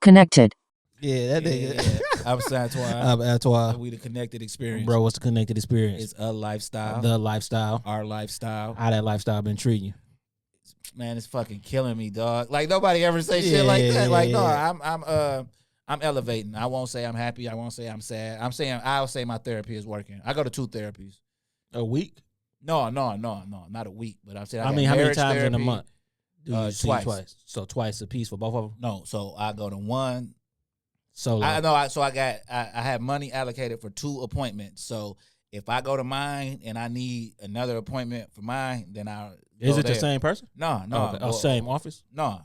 Connected. Yeah, that nigga. Yeah. I'm Santoine. I'm Antoine. We the connected experience. Bro, what's the connected experience? It's a lifestyle. The lifestyle. Our lifestyle. How that lifestyle been treating you? Man, it's fucking killing me, dog. Like nobody ever say shit like that. Like, no, I'm elevating. I won't say I'm happy. I won't say I'm sad. I'll say my therapy is working. I go to 2 therapies. A week? No, not a week. But I'm saying I mean, how many times therapy, in a month? Twice. So twice a piece for both of them? No, so I go to 1. So like, I have money allocated for 2 appointments. So if I go to mine and I need another appointment for mine, then is it the same person? No. Okay. Oh, same office? No.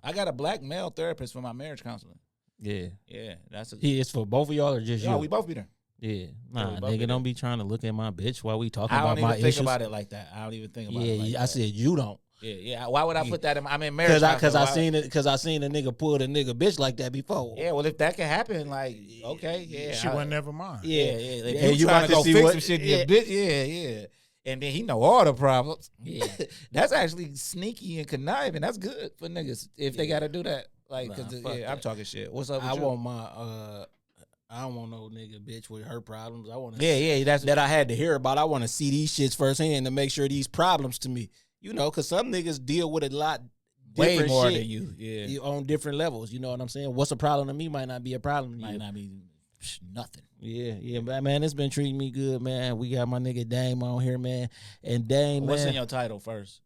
I got a black male therapist for my marriage counseling. Yeah. He is for both of y'all or just you? No, we both be there. Yeah. Nah, nigga, don't be trying to look at my bitch while we talking about my issues. I don't even think about it like that. I don't even think about it like that. I said you don't. Yeah. Why would I put that in? I'm in marriage because I seen a nigga pull a nigga bitch like that before. Yeah, well, if that can happen, like, okay, yeah, she wasn't never mind. Yeah. If and you trying to go fix what, some shit, yeah. And then he know all the problems. Yeah, that's actually sneaky and conniving. That's good for niggas if they got to do that. Like, I'm talking shit. What's up? With you? I don't want no nigga bitch with her problems. I want that's that I had to hear about. I want to see these shits firsthand to make sure these problems to me. You know, because some niggas deal with a lot way more shit than you. Yeah, on different levels. You know what I'm saying? What's a problem to me might not be a problem to you. Might not be nothing. Yeah, but man, it's been treating me good, man. We got my nigga Dame on here, man. And Dame, what's man, in your title first?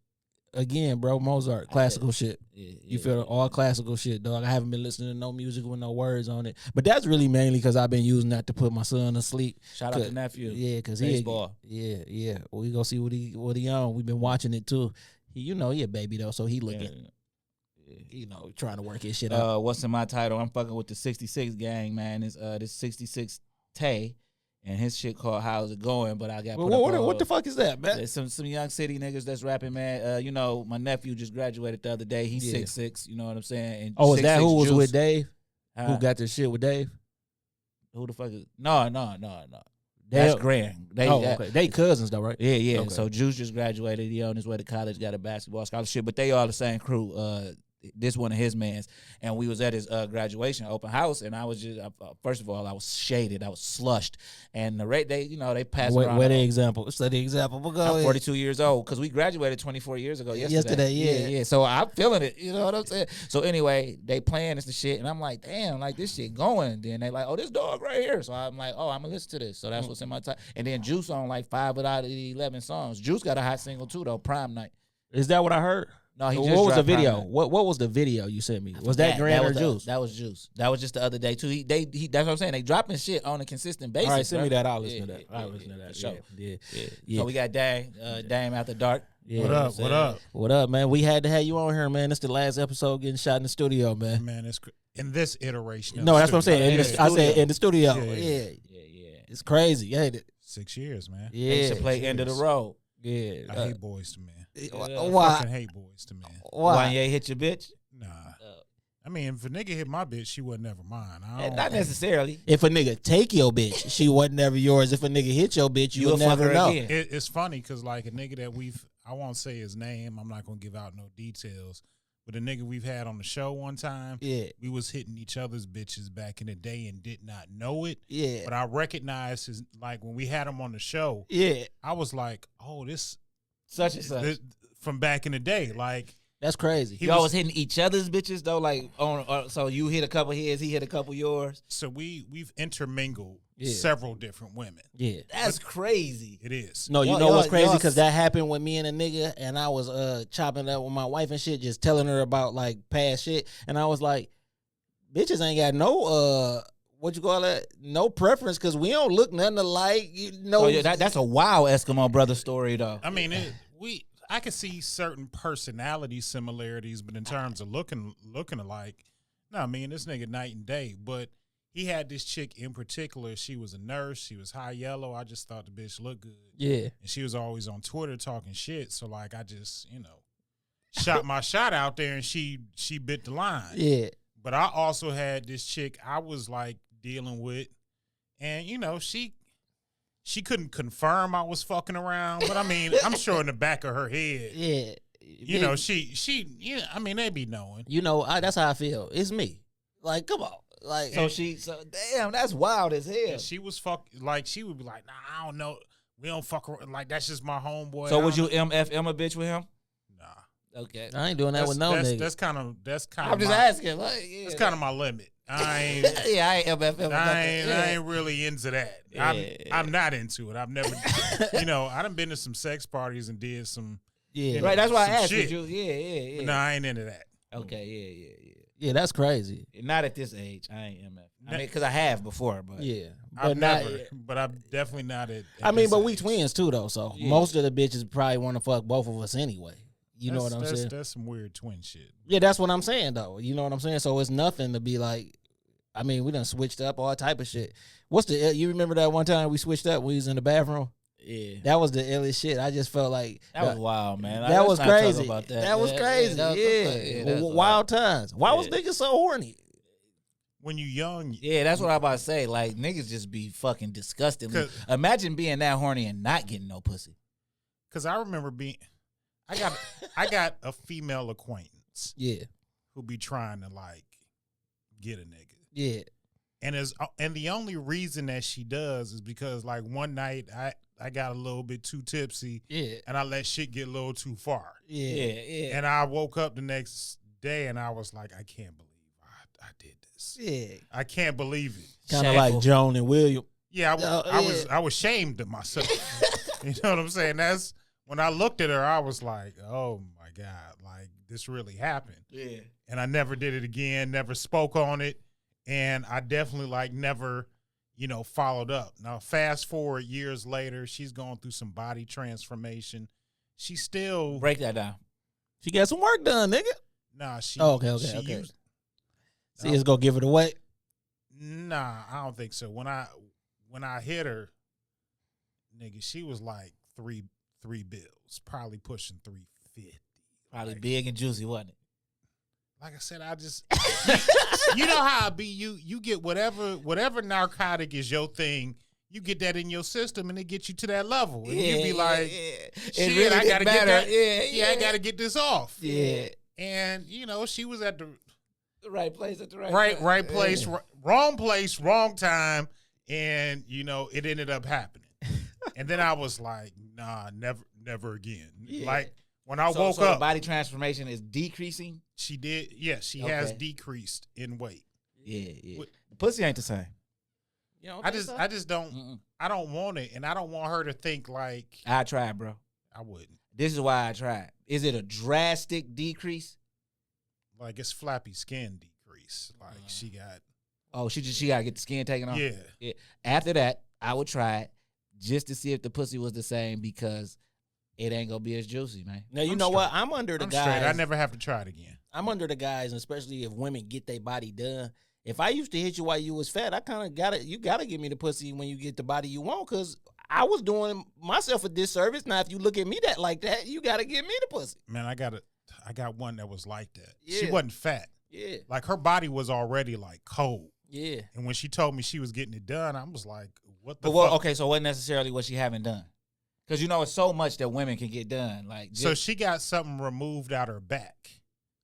Again, bro, Mozart, classical shit. You feel all classical shit, dog. I haven't been listening to no music with no words on it. But that's really mainly because I've been using that to put my son to sleep. Shout out to nephew. Yeah, because baseball. Yeah. Well, we go see what he on. We've been watching it too. He a baby though, so he looking, trying to work his shit out. What's in my title? I'm fucking with the 66 gang, man. It's this 66 Tay. And his shit called How's It Going? But I got what the fuck is that, man? Some young city niggas that's rapping, man. My nephew just graduated the other day. He's 6'6", you know what I'm saying? And is that who was Juice. with Dave? Who got this shit with Dave? Who the fuck is? No. That's Graham. Okay. They cousins though, right? Yeah. Okay. So Juice just graduated. He on his way to college, got a basketball scholarship. But they all the same crew. This one of his mans, and we was at his graduation open house, and I was just first of all I was shaded, I was slushed, and the rate they passed around. Where the example? Study the example. We'll go. I'm 42 years old because we graduated 24 years ago. Yesterday, yeah. So I'm feeling it. You know what I'm saying? So anyway, they playing this shit, and I'm like, damn, like this shit going. Then they like, oh, this dog right here. So I'm like, oh, I'm gonna listen to this. So that's what's in my time. And then Juice on like 5 out of the 11 songs. Juice got a hot single too though, Prime Night. Is that what I heard? No, he what just was the video? Prime Night. What was the video you sent me? Was that Grant or Juice? That was Juice. That was just the other day too. That's what I'm saying. They dropping shit on a consistent basis. All right, send me that. I'll listen to that. I'll listen to that. Sure. Yeah. So we got Dame After Dark. Yeah, What up, man? We had to have you on here, man. It's the last episode getting shot in the studio, man. Man, it's in this iteration. No, that's what I'm saying. I said in the studio. Yeah. It's crazy. You hate it. 6 years, man. Yeah. They should play End of the Road. Yeah. I hate Boys to Men. Why? I fucking hate Boys to Men. Why you hit your bitch? Nah. I mean, if a nigga hit my bitch, she wasn't never mine. Not necessarily. If a nigga take your bitch, she wasn't never yours. If a nigga hit your bitch, you would never know. It's funny because like a nigga that I won't say his name. I'm not going to give out no details. But a nigga we've had on the show one time, we was hitting each other's bitches back in the day and did not know it. Yeah. But I recognized his, like when we had him on the show, I was like, oh, this such and such. This, from back in the day, like that's crazy. Y'all was hitting each other's bitches though, like so you hit a couple his, he hit a couple yours. So we've intermingled several different women. Yeah, that's crazy. It is. No, you know what's crazy? Because that happened with me and a nigga, and I was chopping up with my wife and shit, just telling her about like past shit, and I was like, bitches ain't got no what you call that? No preference because we don't look nothing alike. That's a wild Eskimo brother story though. I mean, I can see certain personality similarities, but in terms of looking alike, no, me and this nigga night and day. But he had this chick in particular. She was a nurse. She was high yellow. I just thought the bitch looked good. Yeah. And she was always on Twitter talking shit. So like I just, shot my shot out there and she bit the line. Yeah. But I also had this chick I was like dealing with, and she couldn't confirm I was fucking around, but I mean, I'm sure in the back of her head, she I mean, they be knowing. That's how I feel. It's me. Like, come on. Like, So damn, that's wild as hell. And she was like, she would be like, nah, I don't know. We don't fuck around. Like, that's just my homeboy. So would you MFM a bitch with him? Nah. Okay. I ain't doing that with no nigga. That's kind of I'm just asking. Like, yeah, that's kind of my limit. I ain't I ain't MFM. I ain't really into that. I'm not into it. I've never, I done been to some sex parties and did some. Yeah. Right. That's why I asked shit. you. Yeah. But no, I ain't into that. Okay. Yeah. Yeah, that's crazy. Not at this age. I ain't MF. I mean, because I have before, but Yeah. I've never, but I'm definitely not at I mean, but this we age. twins too, though. So Yeah. most of the bitches probably want to fuck both of us anyway. You know what I'm saying? That's some weird twin shit. Yeah, that's what I'm saying, though. You know what I'm saying? So it's nothing to be like. I mean, we done switched up all type of shit. You remember that one time we switched up when we was in the bathroom? yeah. That was the illest shit. I just felt like That was wild, man. that was Let's not talk crazy. about That was crazy. that was Wild times. Why was Yeah. niggas so horny? When you young, Yeah, that's what I about to say. Like, niggas just be fucking disgusting. Imagine being that horny and not getting no pussy. because I remember I got a female acquaintance Yeah, who be trying to like get a nigga. yeah. And the only reason that she does is because like one night I got a little bit too tipsy Yeah, and I let shit get a little too far. yeah, And I woke up the next day and I was like, I can't believe I did this. yeah. I can't believe it. Kind of Shameful. like Joan and William. Yeah, yeah. I was ashamed of myself. You know what I'm saying? That's when I looked at her, I was like, oh my God, like this really happened. Yeah. And I never did it again, never spoke on it. And I definitely like never, followed up. Now, fast forward years later, she's going through some body transformation. She still Break that down. She got some work done, nigga. Nah, she Okay. See, it's gonna give it away. Nah, I don't think so. When I hit her, nigga, she was like three bills, probably pushing 350. Probably Like, big and juicy, wasn't it? like I said, I just you know how I be. You get whatever narcotic is your thing. You get that in your system, and it gets you to that level. And you be like, It shit, really I gotta didn't get matter. that. Yeah, I gotta get this off. Yeah. And she was at the The right place at the right time. right place, wrong place, wrong time, and it ended up happening. And then I was like, nah, never again. Yeah. Like when I So woke the up, body transformation is decreasing. she did. Yes, she has Okay. decreased in weight. Yeah. What- The pussy ain't the same. You don't I think just so? don't. Mm-mm. I don't want it, and I don't want her to think like I tried, bro. I wouldn't. This is why I tried. Is it a drastic decrease? Like it's flappy skin decrease. Like she got. Oh, she gotta get the skin taken off. Yeah. After that, I would try it just to see if the pussy was the same because it ain't gonna be as juicy, man. Now you I'm know what? straight. I'm under the I'm guys. straight. I never have to try it again. I'm under the guys, and especially if women get their body done. If I used to hit you while you was fat, I kind of got it. You gotta give me the pussy when you get the body you want, because I was doing myself a disservice. Now, if you look at me like that, you gotta give me the pussy. Man, I got one that was like that. She Yeah. wasn't fat. Yeah, Like her body was already like cold. yeah. And when she told me she was getting it done, I was like, what the But what? fuck? Okay, so what necessarily what she haven't done? Because it's so much that women can get done. Like So she got something removed out her back.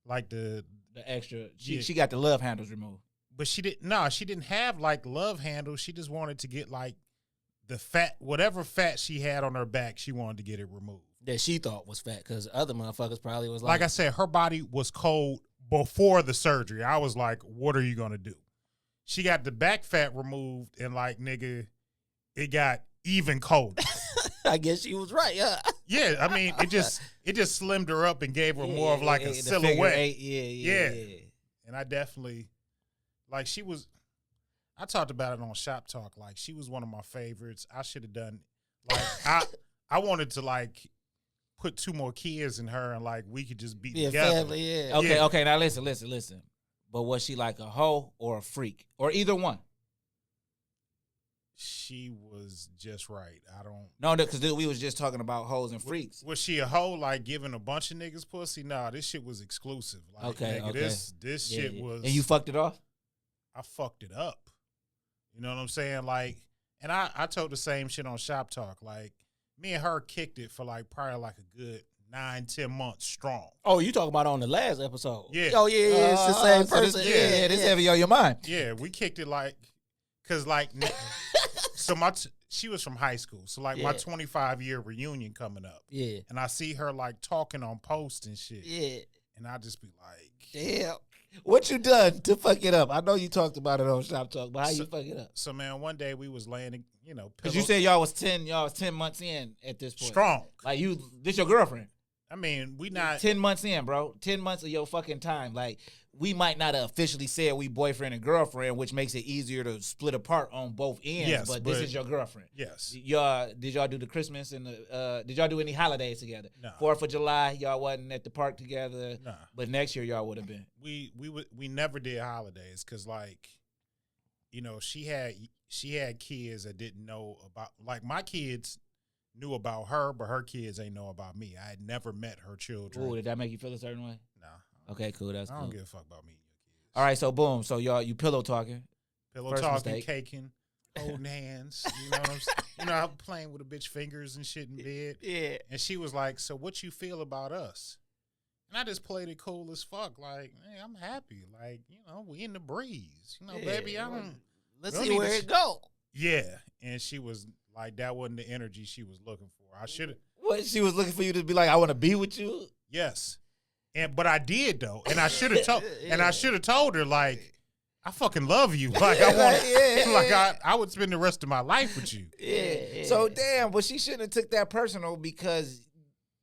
Like the extra. Yeah. She got the love handles removed. but she didn't have like love handles. She just wanted to get like the fat, whatever fat she had on her back, she wanted to get it removed. That she thought was fat, because other motherfuckers probably was Like like I said, her body was cold before the surgery. I was like, what are you gonna do? She got the back fat removed, and like, nigga, it got even colder. I guess she was right. Yeah, Yeah, I mean, it just slimmed her up and gave her more of like a the silhouette. figure eight, yeah. And I definitely, like, I talked about it on Shop Talk. Like, she was one of my favorites. I should have done, like, I wanted to, like, put 2 more kids in her and, like, we could just be together. family. Yeah. Okay, Yeah. okay. Now listen. But was she like a hoe or a freak or either one? She was just right. I don't. No, because we was just talking about hoes and freaks. Was she a hoe, like, giving a bunch of niggas pussy? Nah, this shit was exclusive. Like, Okay, nigga, okay. this Yeah, shit yeah. was. And you fucked it off? I fucked it up. You know what I'm saying? Like, and I told the same shit on Shop Talk. Like, me and her kicked it for like probably like a good 9-10 months strong. Oh, you talking about on the last episode? Yeah. Oh, yeah. It's the same So person. This heavy on your mind. Yeah, we kicked it like, cause like, so she was from high school, so like my 25-year reunion coming up. Yeah. And I see her like talking on posts and shit. Yeah. And I just be like, Damn. What you done to fuck it up? I know you talked about it on Shop Talk, but how you fuck it up? So man, one day we was laying, Because you said y'all was 10 months in at this point. strong. Like this your girlfriend. I mean, we not 10 months in, bro. 10 months of your fucking time. Like, we might not have officially said we boyfriend and girlfriend, which makes it easier to split apart on both ends. Yes, but this is your girlfriend. Yes. Did y'all do the Christmas and did y'all do any holidays together? No. 4th of July, y'all wasn't at the park together. Nah. But next year y'all would have been. We never did holidays because like, she had kids that didn't know about, like, my kids knew about her, but her kids ain't know about me. I had never met her children. Ooh, did that make you feel a certain way? No. Okay, cool. That's I cool. don't give a fuck about me and your kids. All right, so boom. So you pillow talking. Pillow First talking, mistake. caking, holding hands. You know what I'm saying? I'm playing with a bitch fingers and shit in bed. Yeah. And she was like, so what you feel about us? And I just played it cool as fuck. Like, hey, I'm happy. Like, we in the breeze. Baby, I don't. Let's don't see need where to it go. Yeah. And she was like, that wasn't the energy she was looking for. I should have. What, she was looking for you to be like, I want to be with you? Yes. But I did though. And I should have told and I should have told her, like, I fucking love you. Like, I want I would spend the rest of my life with you. Yeah. So damn, but she shouldn't have took that personal because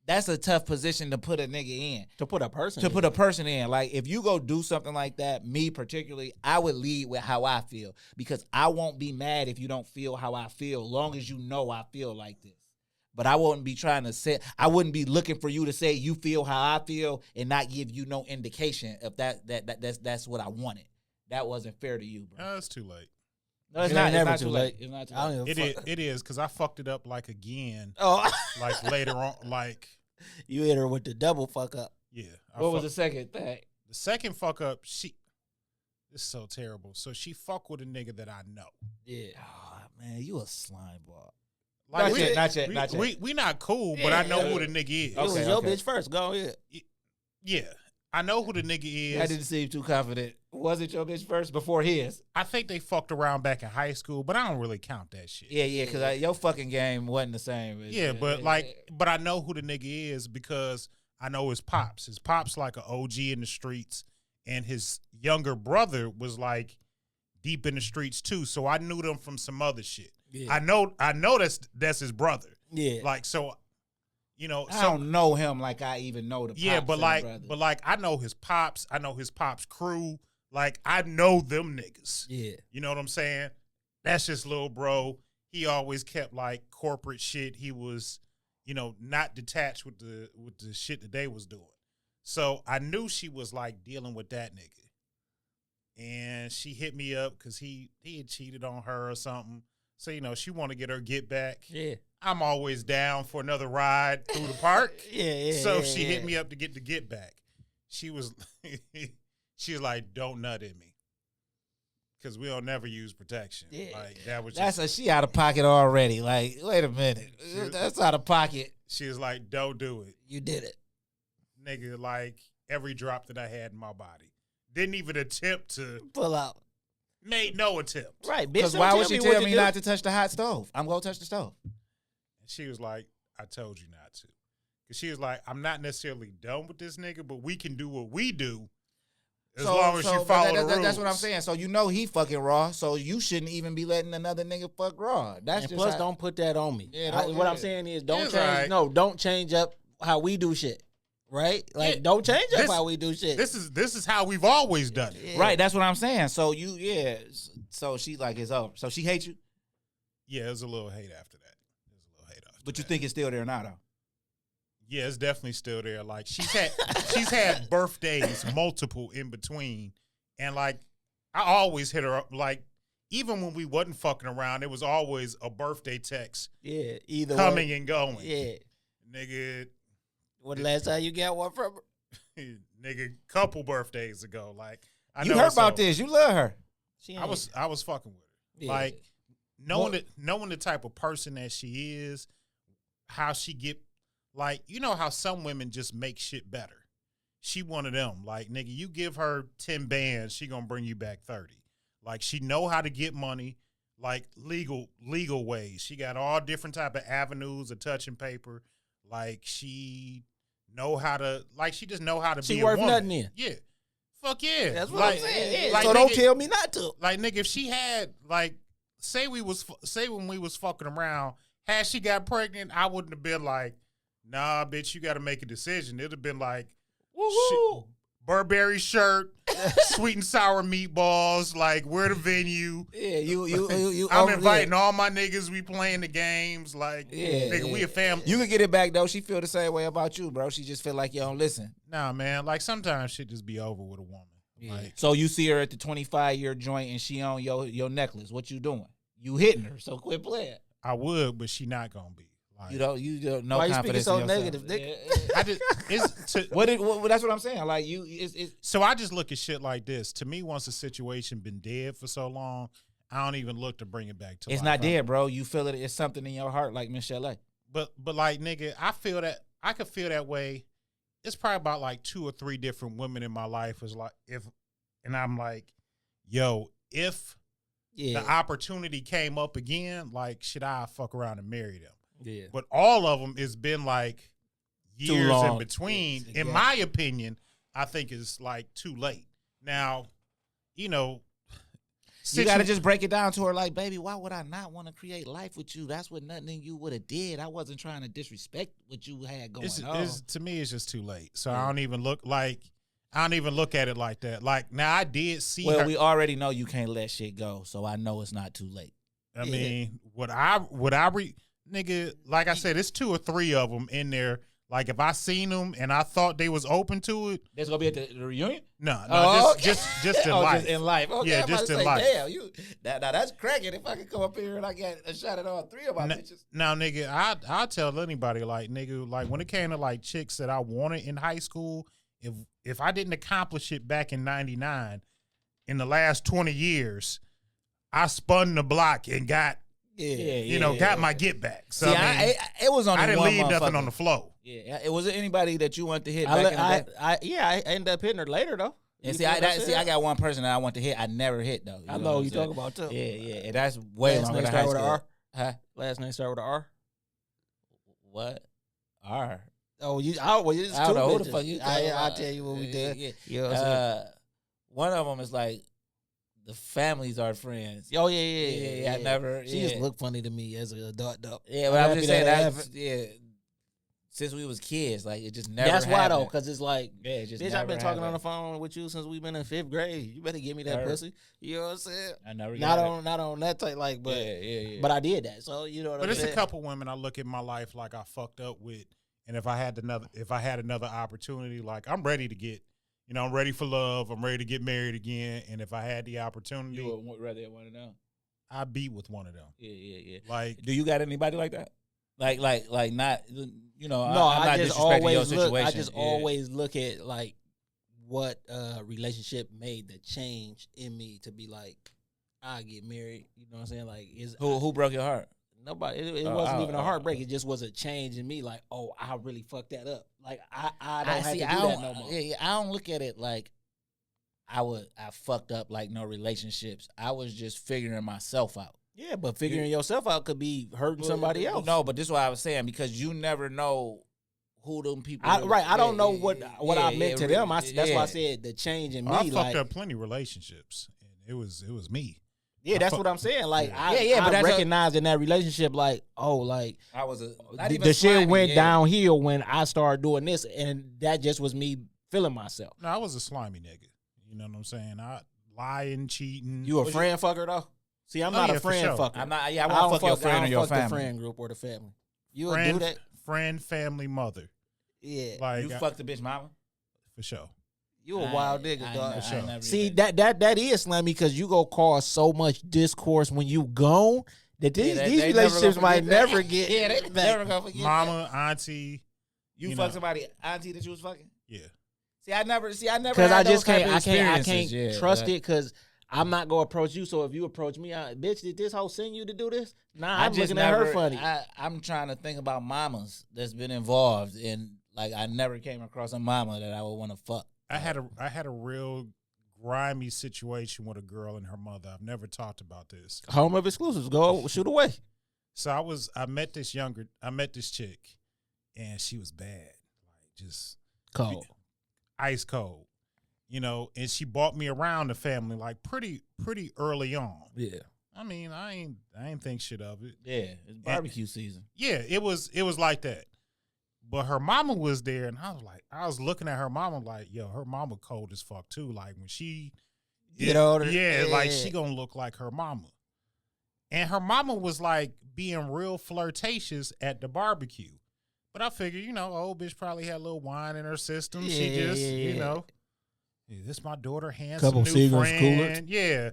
that's a tough position to put a nigga in. To put a person To put a person in. Like, if you go do something like that, me particularly, I would lead with how I feel. Because I won't be mad if you don't feel how I feel, long as you know I feel like this. But I wouldn't be I wouldn't be looking for you to say you feel how I feel and not give you no indication if that's what I wanted. That wasn't fair to you, bro. No, it's too late. No, it's It not. ain't It's never not too too late. late. It's not too I don't late. give a fuck. It is because I fucked it up like again. Oh, Like later on, like, you hit her with the double fuck up. yeah. What was the second thing? The second fuck up? This is so terrible. So she fuck with a nigga that I know. Yeah. Oh, man, you a slime ball. Like, Not yet. We not cool, but I know who the nigga is. It was your bitch first. Go ahead. Yeah, I know who the nigga is. I didn't seem too confident. Was it your bitch first before his? I think they fucked around back in high school, but I don't really count that shit. Yeah, because your fucking game wasn't the same. Yeah, but but I know who the nigga is because I know his pops. His pops like an OG in the streets, and his younger brother was like deep in the streets too. So I knew them from some other shit. Yeah. I know that's his brother. Yeah. Like, so, I don't know him like I even know the pops. yeah, but and like, the brother. but like, I know his pops. I know his pops' crew. Like, I know them niggas. Yeah. You know what I'm saying? That's just little bro. He always kept like corporate shit. He was, not detached with the shit that they was doing. So I knew she was like dealing with that nigga, and she hit me up because he had cheated on her or something. So she want to get her get back. Yeah. I'm always down for another ride through the park. Yeah. So she hit me up to get the get back. She was like, don't nut in me. Because we don't never use protection. Yeah. Like, that was she out of pocket already. Like, wait a minute. That's out of pocket. She was like, don't do it. You did it. Nigga, like, every drop that I had in my body. Didn't even attempt to. Pull out. Made no attempt. Right, bitch. Because why would she tell me not to touch the hot stove? I'm going to touch the stove. And she was like, I told you not to. Because she was like, I'm not necessarily done with this nigga, but we can do what we do as long as you follow the rules. That's what I'm saying. So he fucking raw, so you shouldn't even be letting another nigga fuck raw. That's And just plus, don't put that on me. Yeah, What I'm saying is, don't Yeah, change. right. No, don't change up how we do shit. Right? Like, Yeah. don't change up how we do shit. This is how we've always done it. Yeah. Right, that's what I'm saying. So so she like it's over. So she hates you, Yeah, there's a little hate after that. but you think it's still there now though. Yeah, it's definitely still there. Like, she's had birthdays, multiple in between. And like, I always hit her up. Like, even when we wasn't fucking around, it was always a birthday text Yeah, either coming way. and going. Yeah. Nigga, When the last time you got one from her? nigga, couple birthdays ago. Like, I You know heard it's about over. this. You love her. She I was fucking with her. Yeah. Like, knowing the type of person that she is, how she get like, you know how some women just make shit better. She one of them. Like, nigga, you give her 10 bands, she gonna bring you back 30. Like, she know how to get money, like legal ways. She got all different type of avenues of touching paper. Like, she know how to, like, she just know how to be a worth woman. nothing in. Yeah. Fuck yeah. That's what like, I'm saying. Yeah. Like, So don't tell me not to. Like, nigga, if she had, like, say when we was fucking around, had she got pregnant, I wouldn't have been like, nah, bitch, you got to make a decision. It'd have been like, Woohoo! Burberry shirt, sweet and sour meatballs, like, where the venue. Yeah, you. I'm inviting all my niggas. We playing the games. Like, nigga, we a family. You can get it back, though. She feel the same way about you, bro. She just feel like you don't listen. Nah, man. Like, sometimes shit just be over with a woman. Yeah. Like, So you see her at the 25-year joint and she on your necklace. What you doing? You hitting her, so quit playing. I would, but she not gonna be. Like, You don't no Why you confidence speaking so in yourself. negative, nigga? I just That's what I'm saying. Like it's so I just look at shit like this. To me, once a situation been dead for so long, I don't even look to bring it back to it's life. not dead, bro. You feel it. It's something in your heart, like Michelle. But like, nigga, I feel that I could feel that way. It's probably about like 2 or 3 different women in my life. Is like and I'm like, yo, if the opportunity came up again, like, should I fuck around and marry them? Yeah. But all of them has been like years in between. Yeah. In my opinion, I think it's like too late. Now, you know, You got to just break it down to her like, baby, why would I not want to create life with you? That's what nothing you would have did. I wasn't trying to disrespect what you had going on. To me, it's just too late. So I don't even look at it like that. Like, now I did see her. Well, we already know you can't let shit go, so I know it's not too late. I mean, nigga, like I said, it's 2 or 3 of them in there. Like, if I seen them and I thought they was open to it, That's gonna be at the reunion. no, Okay. just in life. Just in life. Okay, Yeah, I'm about just to in say, life. Damn, now that's cracking. If I could come up here and I get a shot at all 3 of my bitches. Now, nigga, I tell anybody, like, nigga, like, when it came to like chicks that I wanted in high school, if I didn't accomplish it back in '99, in the last 20 years, I spun the block and got. Got my get back. So See, it was only I didn't one leave nothing motherfucker. on the flow. Yeah, it wasn't anybody that you want to hit. I ended up hitting her later though. And I got one person that I want to hit. I never hit though. I know who you talking about too. Yeah, and that's way Last longer name than start high with school. an R? Huh? Last name start with an R. What? R. Oh, it's I don't two know who the bitches. fuck you. I'll tell you what we did. Yeah. You know what I'm saying? One of them is like the families are friends. Oh yeah. I never. She just looked funny to me as an adult though. Yeah, but I'm just saying that that. Since we was kids, like it just never. That's why happened. though, because it's like, just bitch, never I've been talking happened. on the phone with you since we've been in 5th grade. You better give me that pussy. You know what I'm saying? I never. Not on that type, like, but but I did that. So you know what I'm saying. But it's a couple women I look at my life like I fucked up with, and if I had another opportunity, like, I'm ready to get, I'm ready for love. I'm ready to get married again. And if I had the opportunity, you would rather have one of them. I'd be with one of them. Yeah. Like, do you got anybody like that? Like not, No, I'm not I just disrespecting your always look. situation. I just always look at like what relationship made the change in me to be like, I get married. You know what I'm saying? Like, who broke your heart? Nobody. It wasn't even a heartbreak. It just was a change in me. Like, oh, I really fucked that up. Like, I don't have to do that no more. Yeah, I don't look at it like I fucked up like no relationships. I was just figuring myself out. Yeah, but figuring yourself out could be hurting somebody else. No, but this is what I was saying, because you never know who them people. I don't know what I meant to them. That's why I said the change in me. I fucked up plenty of relationships, and it was me. Yeah, that's what I'm saying. Like, but I recognized in that relationship, like, oh, like, I was the shit went downhill when I started doing this, and that just was me feeling myself. No, I was a slimy nigga. You know what I'm saying? I lying, cheating. You a friend fucker though? See, I'm not a friend fucker. I'm not. Yeah, I won't fuck your friend or your family. The friend group or the family. You would friend, do that? Friend, family, mother. Yeah. Like, you fucked the bitch mama? For sure. You a wild nigga, dog. For sure. See, that is slimy, because you go cause so much discourse when you gone that these relationships might never get. Yeah, they never gonna forget. Mama, auntie. You fuck somebody auntie that you was fucking? Yeah. See, I never. Because I just can't. I can't trust it, because I'm not gonna approach you. So if you approach me, bitch, did this hoe send you to do this? Nah, I I'm just looking at never, her funny. I'm trying to think about mamas that's been involved, and like I never came across a mama that I would want to fuck. I had a real grimy situation with a girl and her mother. I've never talked about this. Home of exclusives. Go shoot away. So I met this chick, and she was bad, like just Cold. ice cold, and she brought me around the family like pretty early on. Yeah. I mean, I ain't think shit of it. Yeah, it's barbecue season. Yeah, it was like that. But her mama was there, and I was looking at her mama like, yo, her mama cold as fuck too. Like when she Get older. yeah, like she gonna look like her mama. And her mama was like being real flirtatious at the barbecue. But I figured, old bitch probably had a little wine in her system. Yeah, She just, yeah. this my daughter, handsome Couple new Seagram's coolers. friend. Yeah.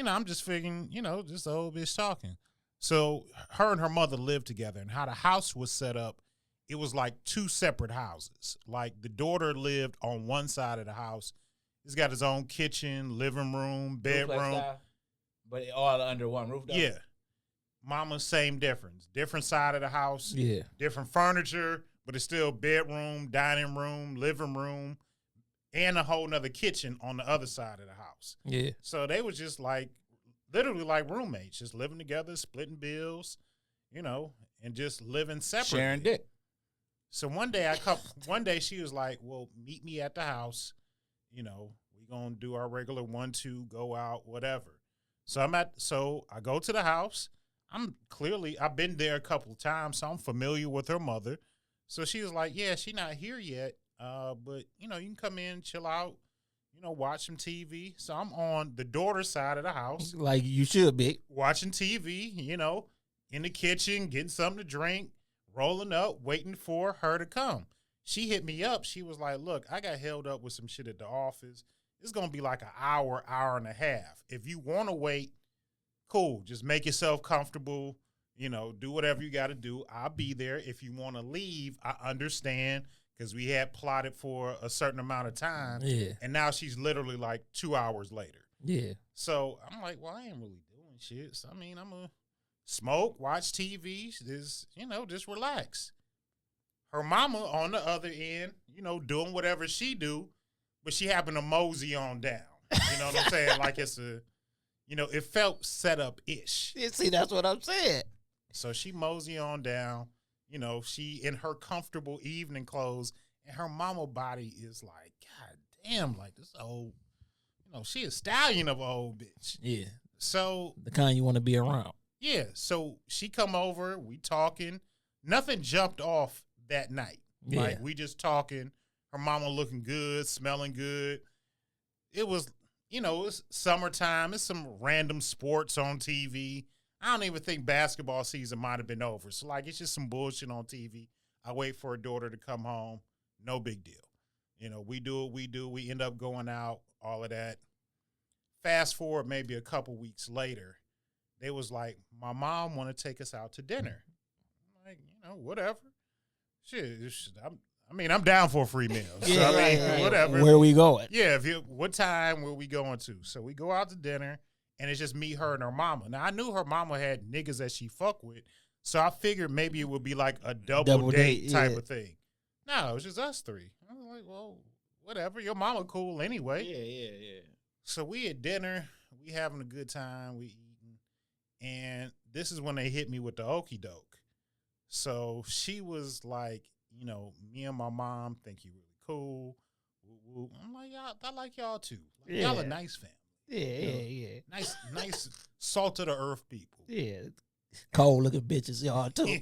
I'm just figuring, just the old bitch talking. So her and her mother lived together, and how the house was set up, it was like two separate houses. Like the daughter lived on one side of the house. He's got his own kitchen, living room, bedroom. But all under one roof, though? Yeah. Mama, same difference. Different side of the house. Yeah. Different furniture, but it's still bedroom, dining room, living room, and a whole nother kitchen on the other side of the house. Yeah. So they was just like, literally like roommates, just living together, splitting bills, and just living separately. Sharing dick. So one day she was like, well, meet me at the house. We going to do our regular 1-2, go out, whatever. So I go to the house. I've been there a couple of times, so I'm familiar with her mother. So she was like, yeah, she not here yet. But you can come in, chill out, watch some TV. So I'm on the daughter's side of the house. Like you should be. Watching TV, in the kitchen, getting something to drink, rolling up, waiting for her to come. She hit me up. She was like, look, I got held up with some shit at the office. It's going to be like an hour and a half. If you want to wait, cool. Just make yourself comfortable. Do whatever you got to do. I'll be there. If you want to leave, I understand, because we had plotted for a certain amount of time. Yeah. And now she's literally like 2 hours later. Yeah. So I'm like, well, I ain't really doing shit. So, I'm going to smoke, watch TV, just relax. Her mama on the other end, doing whatever she do, but she happened to mosey on down. You know what I'm saying? Like it's it felt set up-ish. See, that's what I'm saying. So she mosey on down, she in her comfortable evening clothes, and her mama body is like, God damn, like this old, she a stallion of an old bitch. Yeah. So the kind you want to be around. Yeah. So she come over, we talking. Nothing jumped off that night. Yeah. Like we just talking. Her mama looking good, smelling good. It was, it's summertime. It's some random sports on TV. I don't even think basketball season might have been over. So, like, it's just some bullshit on TV. I wait for her daughter to come home. No big deal. We do what we do. We end up going out, all of that. Fast forward maybe a couple weeks later, they was like, my mom want to take us out to dinner. I'm like, whatever. Shit, I'm down for a free meal. So, Yeah. Whatever. Where we going? Yeah, what time were we going to? So we go out to dinner, and it's just me, her, and her mama. Now, I knew her mama had niggas that she fuck with, so I figured maybe it would be like a double date type of thing. No, it was just us three. I was like, well, whatever. Your mama cool anyway. Yeah. So we at dinner. We having a good time. We eating. And this is when they hit me with the okie doke. So she was like, me and my mom think you really cool. Woo-woo. I'm like, I like y'all too. Like, y'all a nice family. Yeah. Nice salt of the earth people. Yeah. Cold looking bitches, y'all too.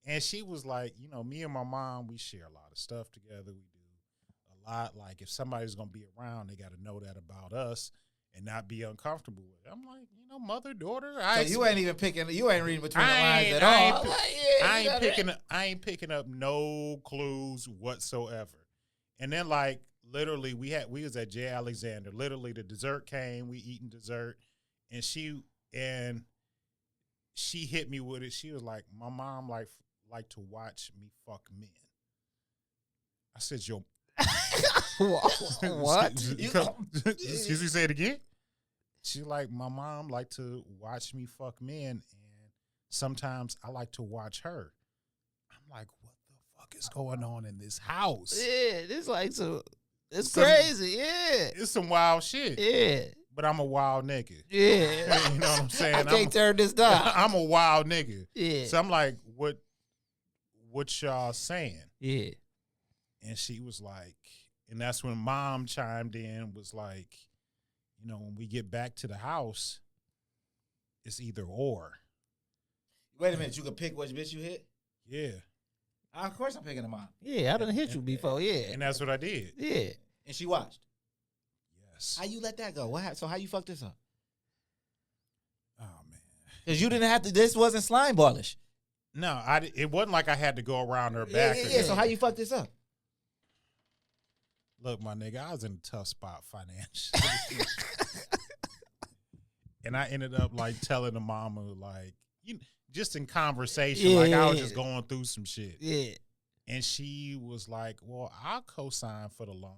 And she was like, me and my mom, we share a lot of stuff together. We do a lot. Like if somebody's gonna be around, they got to know that about us and not be uncomfortable with it. I'm like, mother, daughter. So you ain't even you ain't reading between the lines at all. I ain't picking up no clues whatsoever. And then like literally we was at J. Alexander. Literally the dessert came, we eating dessert, and she hit me with it. She was like, my mom like to watch me fuck men. I said, yo. What? Excuse me, say it again. She like, my mom like to watch me fuck men, and sometimes I like to watch her. I'm like, what the fuck is going on in this house? Yeah, this like so. It's crazy. Yeah, It's some wild shit. yeah, But I'm a wild nigga. yeah. You know what I'm saying? I can't turn this down. I'm a wild nigga. Yeah, So I'm like, what y'all saying? yeah. And she was like, and that's when mom chimed in, was like, you know, when we get back to the house, it's either or. Wait a minute, you can pick which bitch you hit? Yeah. Of course I'm picking the mom. Yeah, I done hit you before. Yeah, And that's what I did. yeah. And she watched. Yes. How you let that go? What happened? So how you fucked this up? Oh, man. Because you didn't have to, this wasn't slime ballish. No, it wasn't like I had to go around her back. Yeah. So how you fucked this up? Look, my nigga, I was in a tough spot financially. And I ended up like telling the mama, like, just in conversation, like I was just going through some shit. Yeah. And she was like, well, I'll co-sign for the loan.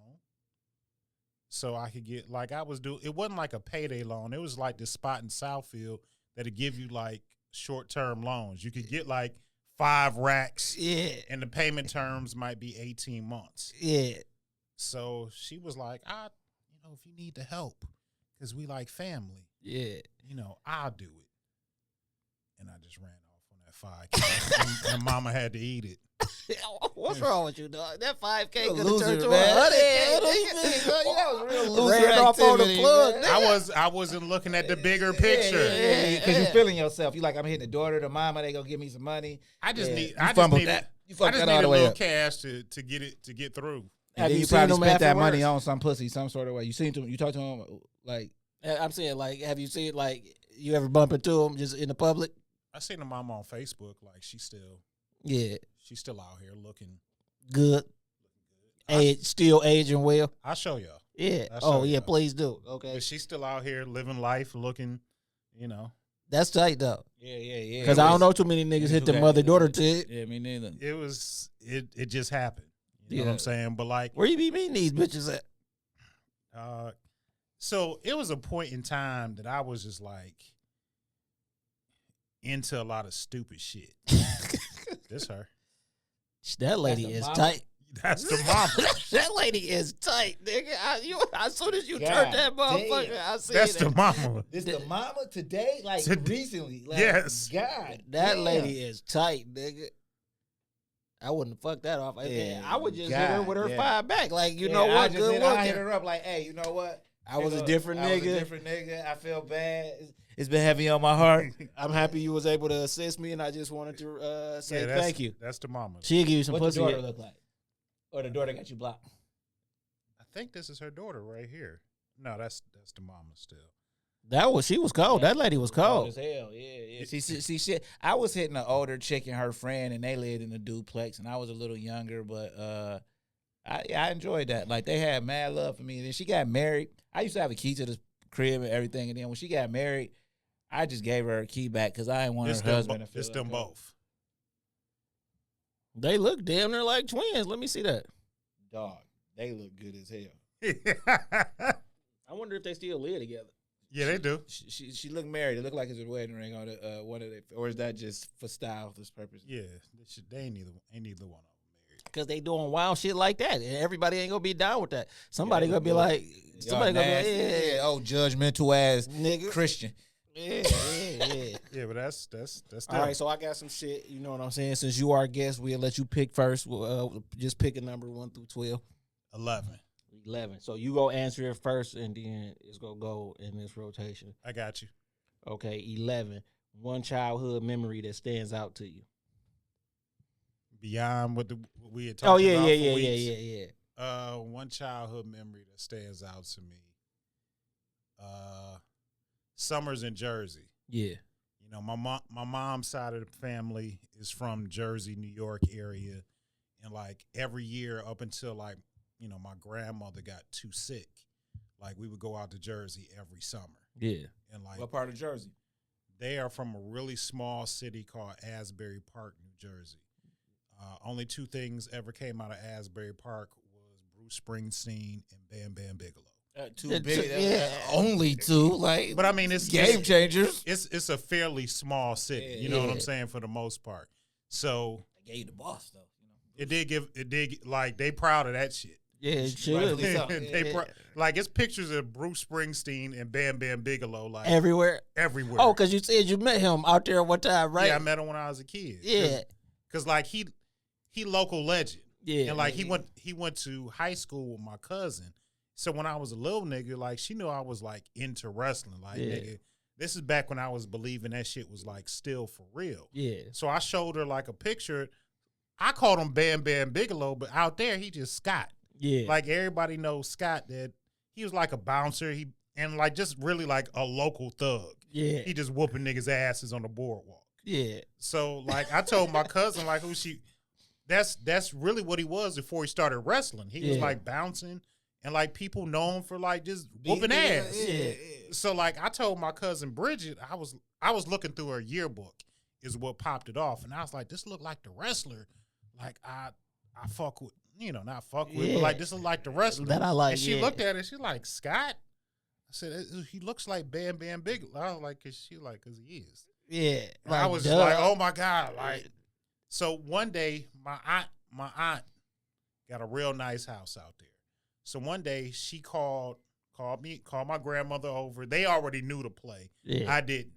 So I could get, like, it wasn't like a payday loan. It was like this spot in Southfield that'd give you like short-term loans. You could get like 5 racks. Yeah. And the payment terms might be 18 months. Yeah. So she was like, if you need the help, because we like family, I'll do it. And I just ran off on that 5K. and mama had to eat it. What's wrong with you, dog? That 5K could have loser, turned to man. 100K. That was real loser Ran off on the activity, plug. man. I wasn't looking at the bigger picture. Because you feeling yourself. You like, I'm hitting the daughter, the mama, they gonna give me some money. I just need You fucked that all a the way little up. cash to get through. And then you seen probably them spent that money afterwards? on some pussy, some sort of way. You seen him? You talked to him like? I'm saying, like, have you seen, like, you ever bump into him just in the public? I seen the mama on Facebook. Like she's still out here looking good. Still aging well. I'll show y'all. Yeah. I'll show Yeah, y'all. please do. Okay. But she's still out here living life, looking, That's tight, though. Yeah. Because I don't know too many niggas hit the mother-daughter tip. Yeah, me neither. It just happened. You know what I'm saying? But like, Where you be meeting these bitches at? so it was a point in time that I was just like into a lot of stupid shit. This her. That lady is tight. That's the mama. That lady is tight, nigga. As soon as you turn that motherfucker, I see That's that. the mama. This the mama today? Like recently? Like, yes. God. That damn. lady is tight, nigga. I wouldn't fuck that off. Yeah, I would just hit her with her 5 back. Like, you Yeah, know what? I Good hit looking. her up like, hey, you know what? I was a different nigga. I feel bad. It's been heavy on my heart. I'm happy you was able to assist me, and I just wanted to say thank you. That's the mama. She'll give you some What pussy. the daughter look like? Or the daughter got you blocked? I think this is her daughter right here. No, that's the mama still. She was cold. That lady was Cold cold. as hell, yeah. See, shit. I was hitting an older chick and her friend, and they lived in a duplex, and I was a little younger, but I enjoyed that. Like, they had mad love for me. And then she got married. I used to have a key to the crib and everything, and then when she got married, I just gave her a key back because I didn't want her husband to feel It's them like both. They look damn near like twins. Let me see that. Dog, they look good as hell. I wonder if they still live together. Yeah, they do. She looked married. It looked like it's a wedding ring on one of the, or is that just for style, for this purpose? Yeah, they ain't neither one of them married. Because they doing wild shit like that. And everybody ain't going to be down with that. Somebody Yeah, going to be like, somebody going to be like, yeah. Oh, judgmental ass Nigga. Christian. Yeah. Yeah, but that's them. All right, so I got some shit. You know what I'm saying? Since you are a guest, we'll let you pick first. Just pick a number 1 through 12. 11. So you go answer it first, and then it's going to go in this rotation. I got you. Okay, 11. One childhood memory that stands out to you. Beyond what we had talked about for weeks. Yeah. One childhood memory that stands out to me. Summers in Jersey. Yeah. You know, my mom's side of the family is from Jersey, New York area, and like every year up until like, you know, my grandmother got too sick, like we would go out to Jersey every summer. Yeah. And like, What part of Jersey? they are from a really small city called Asbury Park, New Jersey. Only 2 things ever came out of Asbury Park was Bruce Springsteen and Bam Bam Bigelow. Too big. Only two. Like, but I mean, it's game changers. It's a fairly small city. You know what I'm saying, for the most part. So they gave you the boss though. It did like they proud of that shit. Yeah, it should. Like it's pictures of Bruce Springsteen and Bam Bam Bigelow like everywhere. Oh, because you said you met him out there one time, right? Yeah, I met him when I was a kid. Yeah, because like he local legend. Yeah, and like he went to high school with my cousin. So when I was a little nigga, like she knew I was like into wrestling. Like nigga, this is back when I was believing that shit was like still for real. Yeah. So I showed her like a picture. I called him Bam Bam Bigelow, but out there he just Scott. Yeah. Like everybody knows Scott, that he was like a bouncer. And like just really like a local thug. Yeah. He just whooping niggas' asses on the boardwalk. Yeah. So like I told my cousin like that's really what he was before he started wrestling. He was like bouncing and like people know him for like just whooping ass. Yeah. So like I told my cousin Bridget, I was looking through her yearbook is what popped it off. And I was like, this look like the wrestler. Like I fuck with, not fuck with, but like this is like the wrestler. That I like. And she looked at it, she's like, Scott? I said, he looks like Bam Bam Bigelow. I was like, cause he is. Yeah. And I was like, oh my God. Like, so one day my aunt got a real nice house out there. So one day she called my grandmother over. They already knew to play. Yeah. I didn't.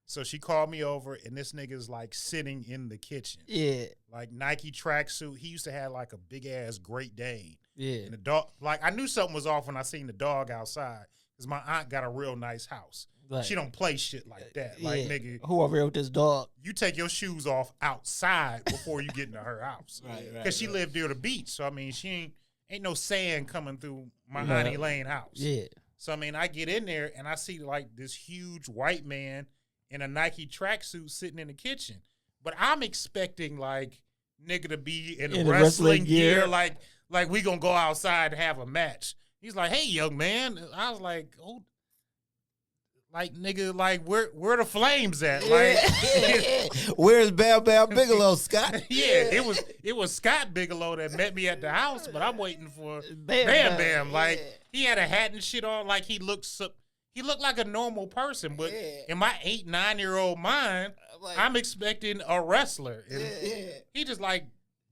So she called me over, and this nigga's like sitting in the kitchen. Yeah. Like Nike tracksuit. He used to have like a big ass Great Dane. Yeah. And the dog, like I knew something was off when I seen the dog outside, because my aunt got a real nice house. Like, she don't play shit like that. Like, nigga. Who over here with this dog? You take your shoes off outside before you get into her house. Right. Because she lived near the beach. So, I mean, she ain't no sand coming through my Honey Lane house. Yeah. So, I mean, I get in there and I see, like, this huge white man in a Nike tracksuit sitting in the kitchen. But I'm expecting, like, nigga to be in wrestling gear. Like we gonna go outside and have a match. He's like, hey, young man. I was like, oh. Like, nigga, like, where the flames at? Like, where's Bam Bam Bigelow, Scott? Yeah, it was Scott Bigelow that met me at the house, but I'm waiting for Bam Bam. Like, he had a hat and shit on, like he looked like a normal person, but in my 8-9-year-old mind, I'm expecting a wrestler. And he just like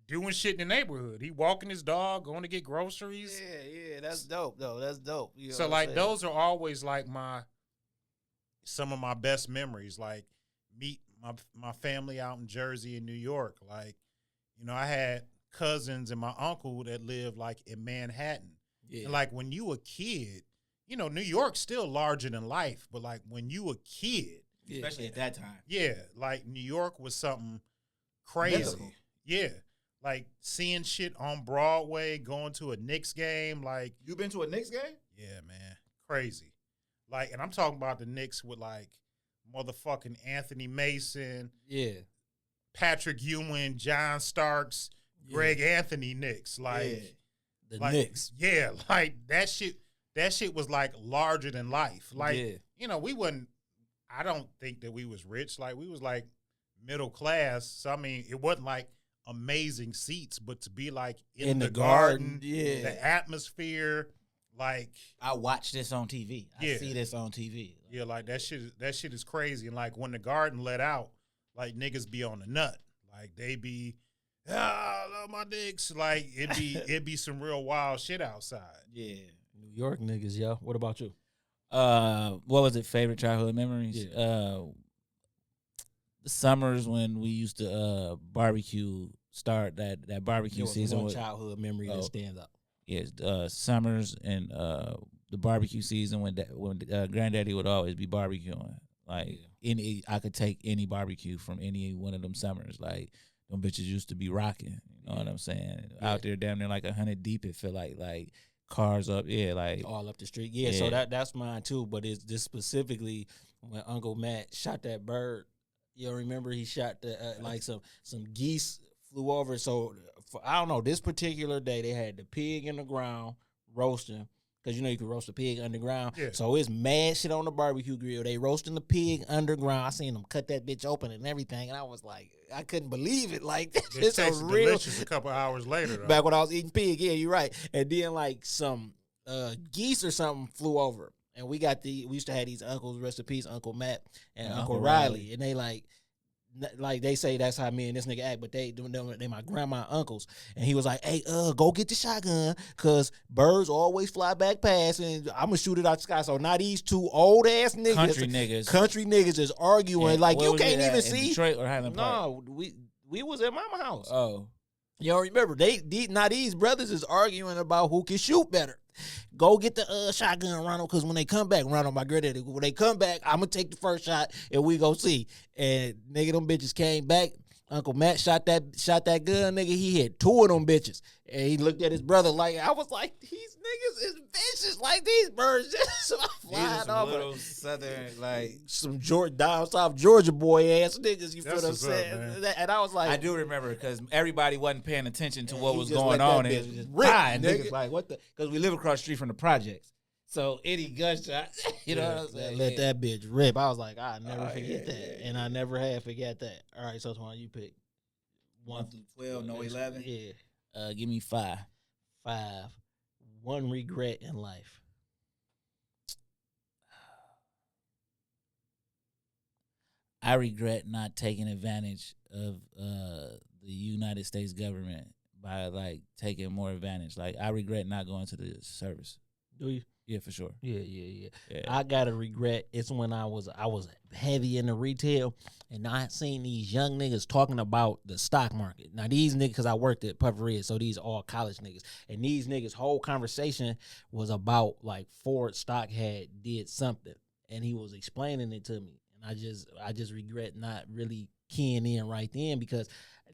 doing shit in the neighborhood. He walking his dog, going to get groceries. Yeah, that's dope though. That's dope. You know so like those are always like some of my best memories, like meet my family out in Jersey and New York. Like, I had cousins and my uncle that lived like in Manhattan. Yeah. And like when you a kid, New York's still larger than life, but like when you a kid, especially at that time. Yeah, like New York was something crazy. Mythical. Yeah. Like seeing shit on Broadway, going to a Knicks game. Like, you been to a Knicks game? Yeah, man. Crazy. Like, and I'm talking about the Knicks with, like, motherfucking Anthony Mason. Yeah. Patrick Ewing, John Starks, Greg Anthony Knicks. Like, the Knicks. Yeah, like, that shit was, like, larger than life. Like, we wasn't, I don't think that we was rich. Like, we was, like, middle class. So, I mean, it wasn't, like, amazing seats, but to be, like, in the garden, the atmosphere. Like, I watch this on TV. I see this on TV. Yeah, like that shit is crazy. And like when the garden let out, like niggas be on the nut. Like they be, I love my dicks. Like it'd be some real wild shit outside. Yeah. New York niggas, yo. What about you? What was it? Favorite childhood memories? Yeah. The summers when we used to barbecue, start that barbecue season. One childhood memory that stands out. Yes, summers and the barbecue season when Granddaddy would always be barbecuing. Like I could take any barbecue from any one of them summers. Like them bitches used to be rocking. You know what I'm saying? Out there down there like 100 deep. It feel like cars up, like all up the street. Yeah. So that's mine too. But it's just specifically when Uncle Matt shot that bird. You remember he shot the like some geese flew over. So I don't know, this particular day they had the pig in the ground roasting, because you can roast a pig underground. Yeah. So it's mad shit on the barbecue grill. They roasting the pig underground. I seen them cut that bitch open and everything, and I was like, I couldn't believe it. Like it's real delicious a couple hours later. Though. Back when I was eating pig, yeah, you're right. And then like some geese or something flew over, and we used to have these uncles, rest in peace, Uncle Matt and Uncle Riley, and they like they say that's how me and this nigga act, but they my grandma uncles, and he was like, hey, go get the shotgun, cause birds always fly back past, and I'm gonna shoot it out the sky. So now these two old ass niggas, country niggas is arguing like you can't even see. Detroit or Highland Park? No, we was at mama house. Oh, you don't remember? These brothers is arguing about who can shoot better. Go get the shotgun, Ronald, because when they come back, Ronald, my granddaddy, when they come back, I'm going to take the first shot and we go see. And nigga, them bitches came back. Uncle Matt shot that gun, nigga. He hit two of them bitches. And he looked at his brother like, I was like, these niggas is vicious. Like, these birds just flying off. Little southern, like. Some down south Georgia boy ass niggas, you feel what I'm saying? And I was like. I do remember, because everybody wasn't paying attention to what was going on. And it was just niggas like, what the? Because we live across the street from the projects. So any gunshot, you know what I'm saying? Let that bitch rip. I was like, I'll never forget that. And I never had forget that. All right, so Twan, you pick 1 through 12, no 11? Yeah. Give me 5. 5. One regret in life. I regret not taking advantage of the United States government by, like, taking more advantage. Like, I regret not going to the service. Do you? Yeah, for sure. Yeah. I got a regret. It's when I was heavy in the retail, and I seen these young niggas talking about the stock market. Now these niggas, because I worked at Pufferhead, so these all college niggas, and these niggas' whole conversation was about like Ford stock did something, and he was explaining it to me, and I just regret not really keying in right then, because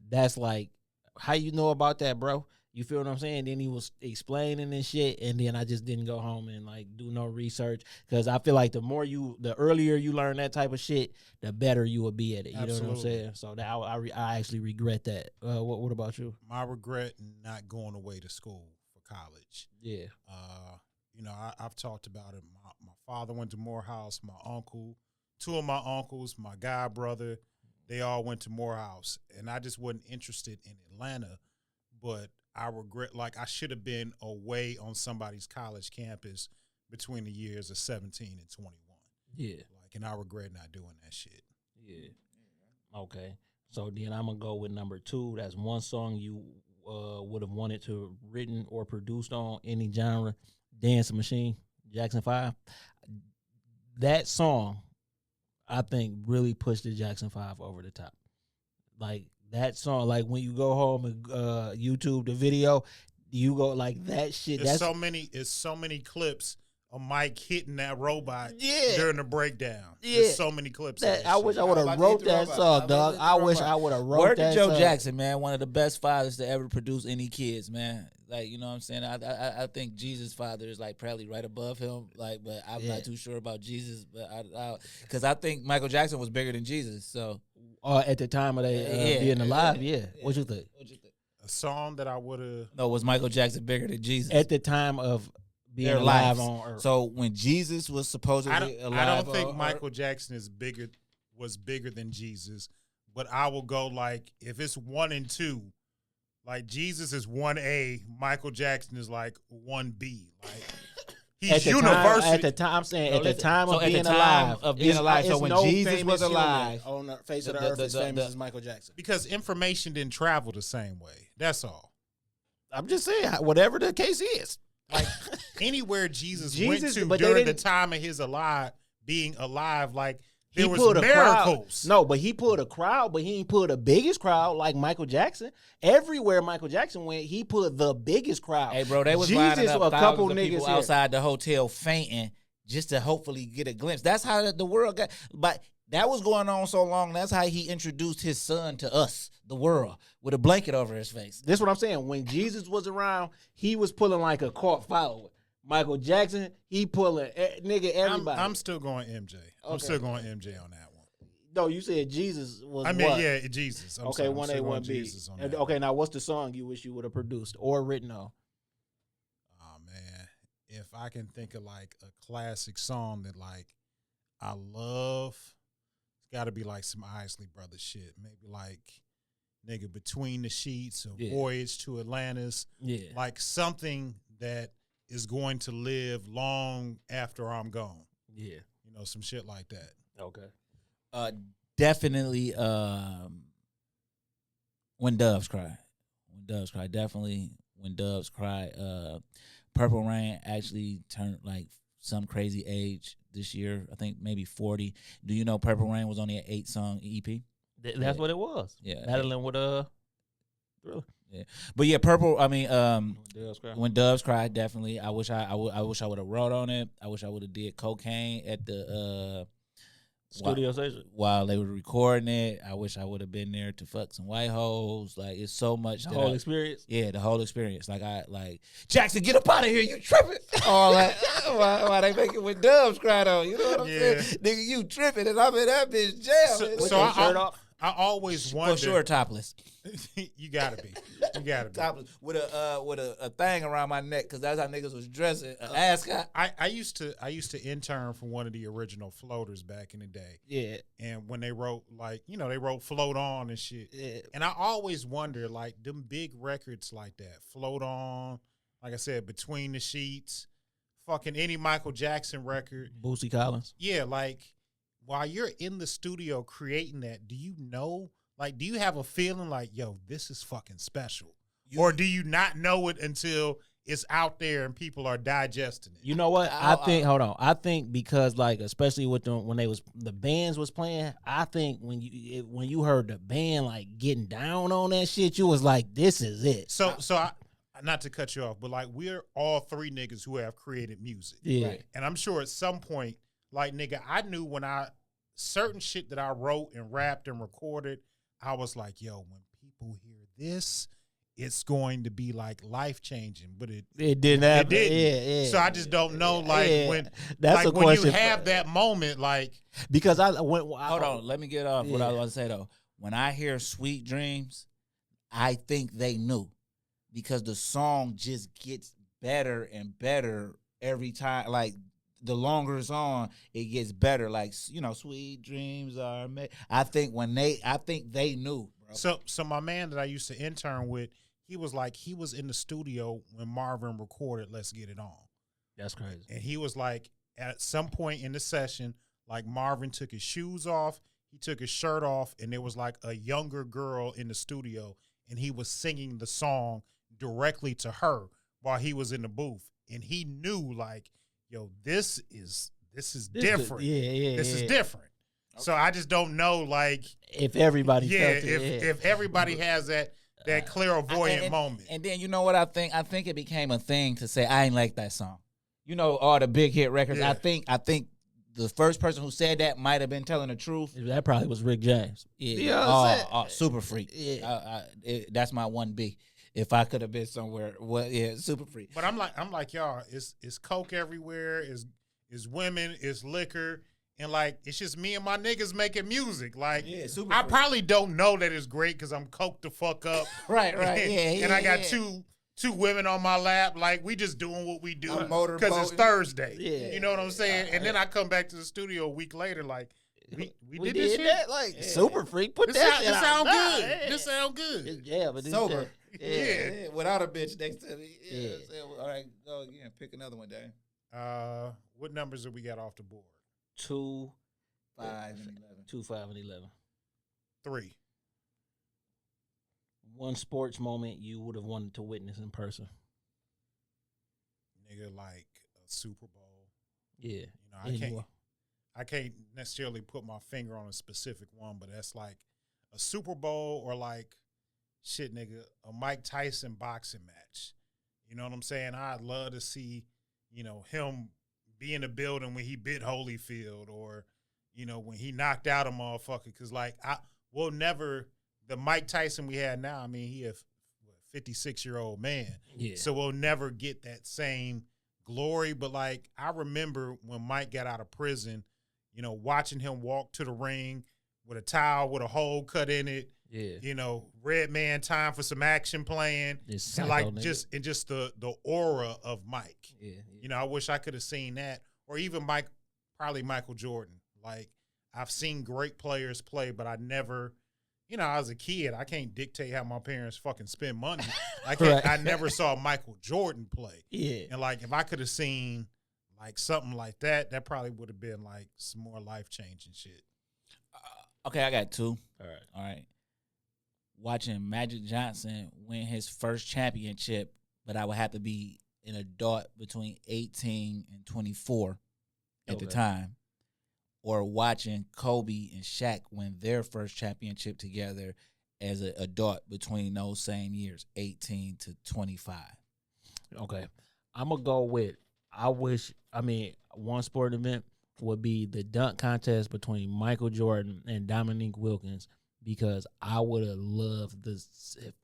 that's like, how you know about that, bro? You feel what I'm saying? Then he was explaining and shit, and then I just didn't go home and like do no research, because I feel like the earlier you learn that type of shit, the better you will be at it. You know what I'm saying? So that I actually regret that. What about you? My regret not going away to school for college. Yeah. I've talked about it. My father went to Morehouse. My uncle, 2 of my uncles, my god brother, they all went to Morehouse, and I just wasn't interested in Atlanta, but I regret, like, I should have been away on somebody's college campus between the years of 17 and 21. Yeah. Like, and I regret not doing that shit. Yeah. Okay. So then I'm going to go with number 2. That's one song you would have wanted to written or produced on any genre. Dancing Machine, Jackson 5. That song, I think, really pushed the Jackson 5 over the top. Like, that song, like when you go home and YouTube the video, you go like that shit. It's so many clips of Mike hitting that robot during the breakdown. Yeah. There's so many clips. I wish I would have wrote that song, dog. I wish I would have wrote that song. Word to Joe Jackson, man, one of the best fathers to ever produce any kids, man. Like, you know what I'm saying? I think Jesus' father is like probably right above him. Like, but I'm not too sure about Jesus. But because I think Michael Jackson was bigger than Jesus. So at the time of they being alive, What you think? A song that I would have. No, was Michael Jackson bigger than Jesus at the time of being alive on Earth? So when Jesus was supposedly alive, I don't think Michael Jackson was bigger than Jesus. But I will go like, if it's 1 and 2. Like, Jesus is 1A, Michael Jackson is like 1B. Like, he's universal. At the time, I'm saying, at the time of being alive. So when Jesus was alive, on the face of the earth, as famous as Michael Jackson. Because information didn't travel the same way. That's all. I'm just saying, whatever the case is. Like, anywhere Jesus went to during the time of his being alive, like, there was miracles. No, but he pulled a crowd, but he ain't pulled the biggest crowd like Michael Jackson. Everywhere Michael Jackson went, he put the biggest crowd. Hey, bro, they was lining up thousands of people outside the hotel fainting just to hopefully get a glimpse. That's how the world got. But that was going on so long. That's how he introduced his son to us, the world, with a blanket over his face. This is what I'm saying. When Jesus was around, he was pulling like a cult follower. Michael Jackson, he pulling everybody. I'm still going MJ. Okay. I'm still going MJ on that one. No, you said Jesus was. Jesus. Okay, 1A, 1B. Okay, now what's the song you wish you would have produced or written on? Oh man, if I can think of like a classic song that like I love, it's got to be like some Isley Brothers shit. Maybe like Between the Sheets or Voyage to Atlantis. Yeah, like something that is going to live long after I'm gone. Yeah. You know, some shit like that. Okay. Definitely When Doves Cry. When Doves Cry. Definitely When Doves Cry. Purple Rain actually turned like some crazy age this year. I think maybe 40. Do you know Purple Rain was only an 8-song EP? That's what it was. Yeah. Battling with Thriller. Yeah. But yeah, Purple, I mean, Doves Cry. When Doves Cry, definitely. I wish I would have wrote on it. I wish I would have did cocaine at the Studio session. while they were recording it. I wish I would have been there to fuck some white hoes. Like, it's so much. The whole experience. Yeah, the whole experience. Like Jackson, get up out of here, you tripping. All that. Why they make it When Doves Cry though? You know what I'm saying? Nigga, you tripping, and I'm in that bitch jail. I always wonder. For sure, topless. You gotta be. Topless with a thing around my neck, because that's how niggas was dressing. An ascot. I used to intern for one of the original floaters back in the day. Yeah. And when they wrote they wrote Float On and shit. Yeah. And I always wonder, like, them big records like that, Float On, like I said, Between the Sheets, fucking any Michael Jackson record. Bootsy Collins. Yeah, like, while you're in the studio creating that, do you have a feeling like, yo, this is fucking special? Or do you not know it until it's out there and people are digesting it? You know what? I think because, like, especially with when the bands was playing, I think when you heard the band like getting down on that shit, you was like, this is it. So not to cut you off, but like, we're all three niggas who have created music. Yeah. Right. And I'm sure at some point, like, nigga, I knew when certain shit that I wrote and rapped and recorded, I was like, yo, when people hear this, it's going to be like life changing. But it didn't happen. It didn't. Yeah. So I just don't know, like, when that's like a when question you have that moment, like, because Hold on, let me get off what I was going to say though. When I hear Sweet Dreams, I think they knew, because the song just gets better and better every time. Like, the longer it's on, it gets better. Like, you know, Sweet Dreams are made. I think they knew, bro. So my man that I used to intern with, he was in the studio when Marvin recorded Let's Get It On. That's crazy. And he was like, at some point in the session, like, Marvin took his shoes off, he took his shirt off, and there was like a younger girl in the studio, and he was singing the song directly to her while he was in the booth. And he knew, like, yo, this is different. This is different. Okay. So I just don't know, like, if everybody felt it. If everybody has that clairvoyant moment. And then, you know what I think? I think it became a thing to say, I ain't like that song. You know, all the big hit records. Yeah. I think the first person who said that might have been telling the truth. That probably was Rick James. Yeah. Super Freak. Yeah. That's my 1B. If I could have been somewhere, Super Freak. But I'm like y'all. It's coke everywhere. Is women. Is liquor. And, like, it's just me and my niggas making music. Like, I probably don't know that it's great because I'm coked the fuck up. Right. And I got two women on my lap. Like, we just doing what we do because it's Thursday. Yeah. You know what I'm saying? And then I come back to the studio a week later, like, we did this shit? That? Like, Super Freak, put that shit out. Sound good. Yeah. This sound good. Yeah, but sober. Yeah. Without a bitch next to me. Yeah. All right, go again. Pick another one, Dave. What numbers have we got off the board? 2, 5, and 11. 2, 5, and 11. 3. One sports moment you would have wanted to witness in person. Nigga, like a Super Bowl. Yeah. You know, I can't necessarily put my finger on a specific one, but that's like a Super Bowl or like, shit, nigga, a Mike Tyson boxing match. You know what I'm saying? I'd love to see, you know, him be in the building when he bit Holyfield, or, you know, when he knocked out a motherfucker. Because, like, we'll never, the Mike Tyson we had now, I mean, he a 56-year-old man. Yeah. So we'll never get that same glory. But, like, I remember when Mike got out of prison, you know, watching him walk to the ring with a towel with a hole cut in it. Yeah. You know, Red Man, time for some action playing. And like just the aura of Mike. Yeah. You know, I wish I could have seen that. Or even probably Michael Jordan. Like, I've seen great players play, but I never as a kid, I can't dictate how my parents fucking spend money. Right. I never saw Michael Jordan play. Yeah. And like, if I could have seen like something like that, that probably would have been like some more life-changing shit. Okay, I got two. All right. Watching Magic Johnson win his first championship, but I would have to be an adult between 18 and 24 at the time. Or watching Kobe and Shaq win their first championship together as an adult between those same years, 18 to 25. Okay. I'm going to go with, one sport event would be the dunk contest between Michael Jordan and Dominique Wilkins, because I would have loved to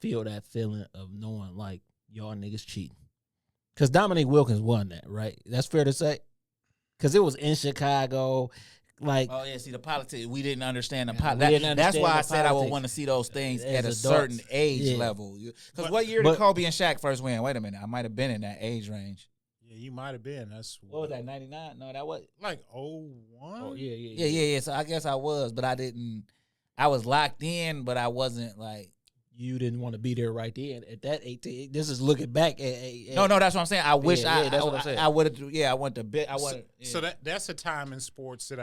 feel that feeling of knowing, like, y'all niggas cheating. Because Dominique Wilkins won that, right? That's fair to say? Because it was in Chicago. Like, oh yeah, see the politics. We didn't understand the Yeah, politics. That's why I said I would politics want to see those things as at a adults. certain age Yeah. level. Because what year did Kobe and Shaq first win? Wait a minute, I might have been in that age range. Yeah, you might have been. That's What was that? 99? No, that was like 01? oh, yeah. So I guess I was, but I didn't. I was locked in, but I wasn't like. You didn't want to be there right then at that 18. This is looking back at No, that's what I'm saying. I wish that's what I'm saying. I would have. Yeah, I want to bet. I want. So that's a time in sports that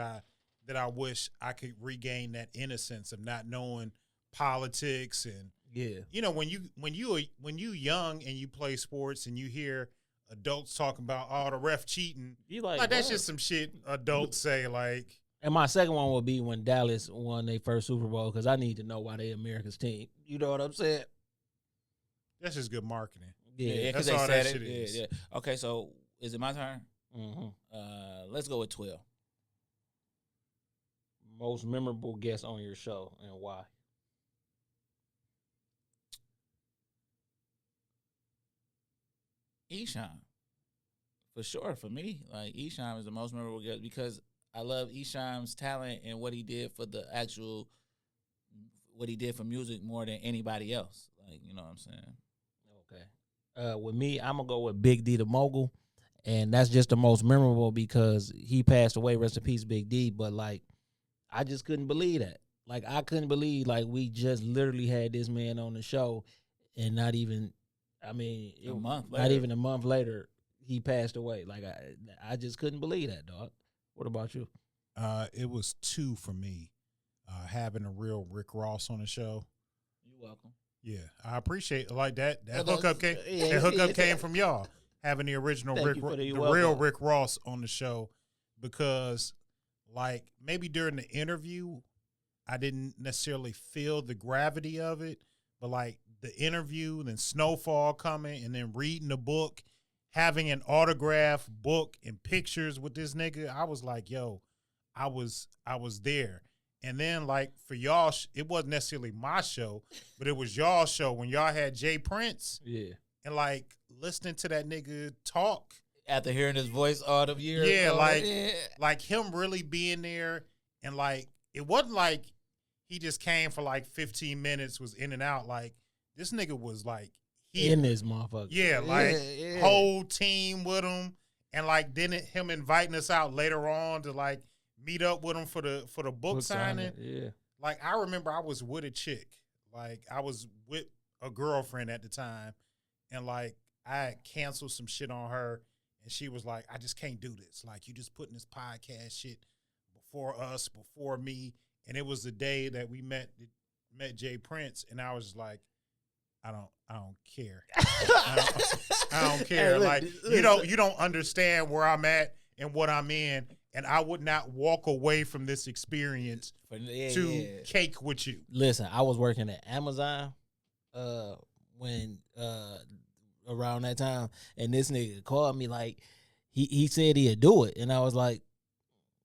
I wish I could regain that innocence of not knowing politics and when you young and you play sports and you hear adults talking about the ref cheating, you like that's just some shit adults say like. And my second one would be when Dallas won their first Super Bowl, because I need to know why they America's team. You know what I'm saying? That's just good marketing. Yeah, that's they all said that it. shit is. Yeah. Okay, so is it my turn? Mm-hmm. Let's go with 12. Most memorable guest on your show and why? Esham. For sure, for me. Like, Esham is the most memorable guest because I love Esham's talent and what he did for what he did for music more than anybody else. Like, you know what I'm saying? Okay. With me, I'm going to go with Big D the Mogul. And that's just the most memorable because he passed away. Rest in peace, Big D. But, like, I just couldn't believe that. Like, I couldn't believe, like, we just literally had this man on the show and not even, a month later. Not even a month later, he passed away. Like, I just couldn't believe that, dog. What about you? It was 2 for me. Having a real Rick Ross on the show. You're welcome. Yeah, I appreciate like that. That hookup came. That hookup came from y'all having the original real Rick Ross on the show, because like maybe during the interview, I didn't necessarily feel the gravity of it, but like the interview, then Snowfall coming, and then reading the book, having an autograph book and pictures with this nigga, I was like, yo, I was there. And then, like, for y'all, it wasn't necessarily my show, but it was y'all's show when y'all had Jay Prince. Yeah. And, like, listening to that nigga talk. After hearing his voice all the years. Yeah, like him really being there. And, like, it wasn't like he just came for, like, 15 minutes, was in and out. Like, this nigga was, like, here. In this motherfucker. Yeah, like, whole team with him. And, like, then him inviting us out later on to, like, meet up with him for the book signing. Yeah. Like, I remember I was with a chick. Like, I was with a girlfriend at the time. And, like, I had canceled some shit on her. And she was like, I just can't do this. Like, you just putting this podcast shit before us, before me. And it was the day that we met Jay Prince. And I was like, I don't care. I don't care. Hey, like, you don't understand where I'm at and what I'm in. And I would not walk away from this experience to cake with you. Listen, I was working at Amazon when around that time, and this nigga called me like he said he'd do it, and I was like,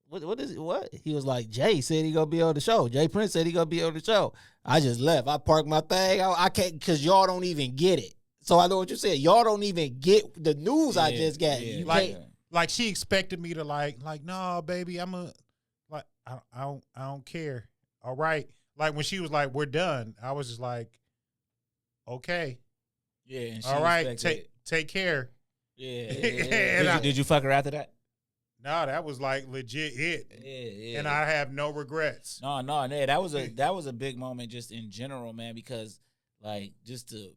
what is it? What? He was like, Jay said he gonna be on the show. Jay Prince said he gonna be on the show. I just left. I parked my thing. I can't, because y'all don't even get it. So I know what you said. Y'all don't even get the news I just got. You like she expected me to like, no, baby, I don't care. All right. Like when she was like, we're done, I was just like, okay. Yeah. And all right. Take care. Yeah. Did you fuck her after that? No, that was like legit it. Yeah. And I have no regrets. No, that was a big moment just in general, man, because like just to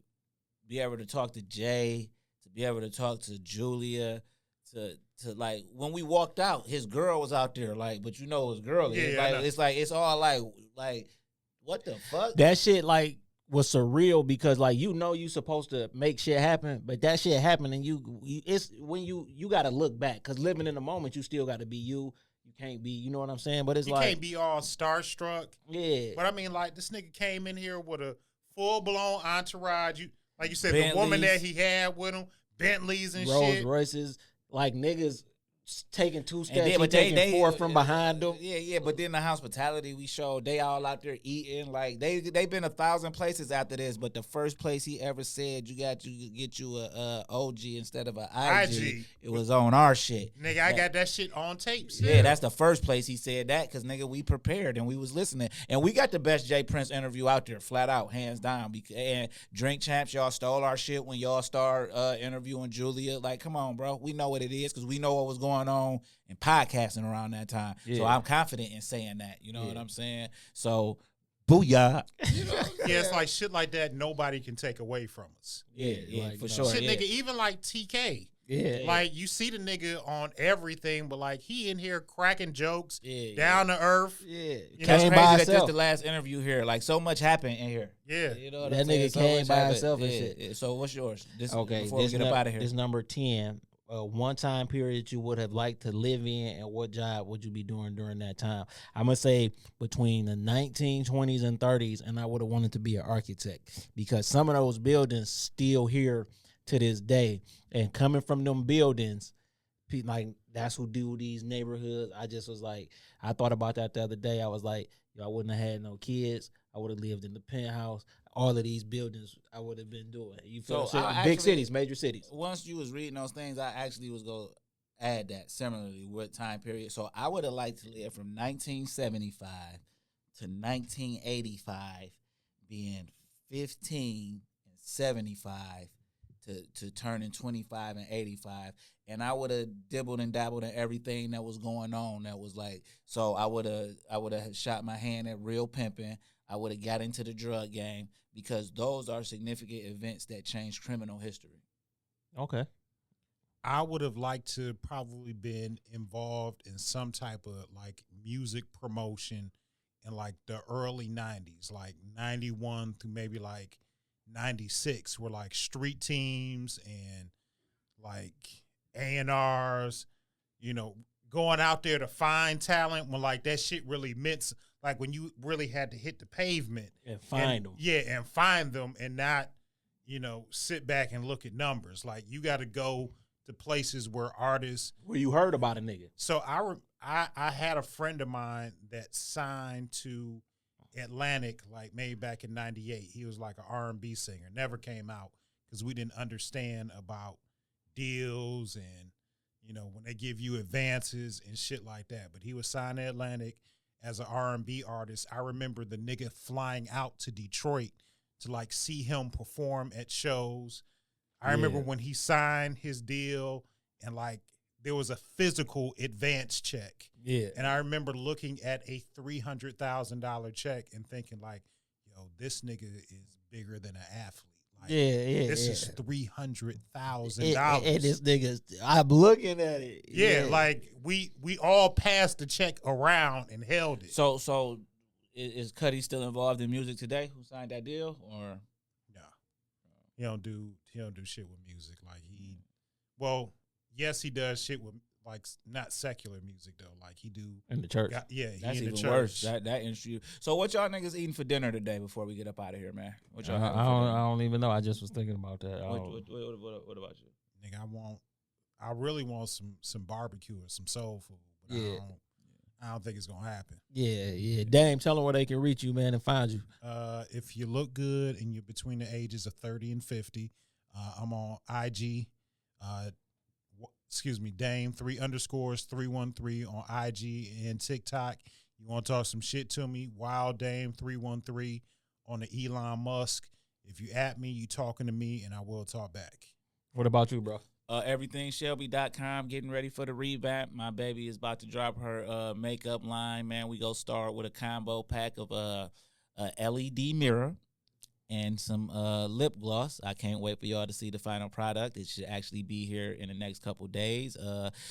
be able to talk to Jay, to be able to talk to Julia, to like when we walked out, his girl was out there, like, but you know his girl. Yeah, it's like it's all like what the fuck? That shit like was surreal because like you supposed to make shit happen, but that shit happened and you it's when you got to look back because living in the moment you still got to be you. You can't be, you know what I'm saying? But it's you like can't be all starstruck. Yeah. But I mean, like this nigga came in here with a full blown entourage. You like you said, Bentleys. the woman that he had with him, Bentleys and Rolls shit. Royces, like niggas taking two steps, then, he but taking four from behind them. Yeah. But then the hospitality we showed, they all out there eating. Like they been 1,000 places after this, but the first place he ever said you got to get you a OG instead of a IG. It was on our shit. Nigga, I got that shit on tapes. Yeah, that's the first place he said that because nigga, we prepared and we was listening and we got the best Jay Prince interview out there, flat out, hands down. And Drink Champs, y'all stole our shit when y'all start interviewing Julia. Like, come on, bro, we know what it is because we know what was going on in podcasting around that time. Yeah. So I'm confident in saying that. You know what I'm saying? So, booyah. You know yeah, it's like shit like that nobody can take away from us. Yeah, like, for sure. Shit, yeah. nigga, even like TK. Yeah. Like, you see the nigga on everything, but, like, he in here cracking jokes, down to earth. Yeah. You know, it's crazy that just the last interview here. Like, so much happened in here. Yeah. You know what that I'm nigga saying? came by himself and shit. So, what's yours? Okay, before we get up out of here. This number 10. One time period you would have liked to live in, and what job would you be doing during that time? I'm going to say between the 1920s and 30s, and I would have wanted to be an architect because some of those buildings still here to this day. And coming from them buildings, like that's who do these neighborhoods. I just was like, I thought about that the other day. I was like, I wouldn't have had no kids. I would have lived in the penthouse. All of these buildings I would have been doing. You feel big cities, major cities. Once you was reading those things, I actually was going to add that similarly with time period. So I would have liked to live from 1975 to 1985, being 15 and 75 to turning 25 and 85. And I would have dibbled and dabbled in everything that was going on. That was like, so I would have shot my hand at real pimping. I would have got into the drug game because those are significant events that change criminal history. Okay. I would have liked to probably been involved in some type of like music promotion in like the early 90s, like 91 through maybe like 96, where like street teams and like A&Rs, you know, going out there to find talent when like that shit really meant, like when you really had to hit the pavement and find them. Yeah, and find them and not, you know, sit back and look at numbers. Like you got to go to places where artists. Where you heard about a nigga. So I had a friend of mine that signed to Atlantic like maybe back in 98. He was like an R&B singer. Never came out because we didn't understand about deals and, you know, when they give you advances and shit like that. But he was signed to Atlantic as an R&B artist. I remember the nigga flying out to Detroit to like see him perform at shows. I remember when he signed his deal and like there was a physical advance check. Yeah. And I remember looking at a $300,000 check and thinking like, yo, this nigga is bigger than an athlete. Like, this is $300,000. And this nigga, I'm looking at it. Yeah, like we all passed the check around and held it. So is Cudi still involved in music today? Who signed that deal? Or no, he don't do shit with music. Like well, yes, he does shit with like not secular music though. Like he do in the church. Yeah, that's in even the church. worse. That industry. So what y'all niggas eating for dinner today before we get up out of here, man? What y'all I don't even know. I just was thinking about that. What about you? Nigga, I really want some barbecue or some soul food. But I don't think it's gonna happen. Yeah. Dame, tell them where they can reach you, man, and find you. If you look good and you're between the ages of 30 and 50, I'm on IG. Dame 3_313 on IG and TikTok. You want to talk some shit to me? Wild Dame 313 on the Elon Musk. If you at me, you talking to me, and I will talk back. What about you, bro? EverythingShelby.com, getting ready for the revamp. My baby is about to drop her makeup line, man. We go start with a combo pack of a LED mirror and some lip gloss. I can't wait for y'all to see the final product. It should actually be here in the next couple days.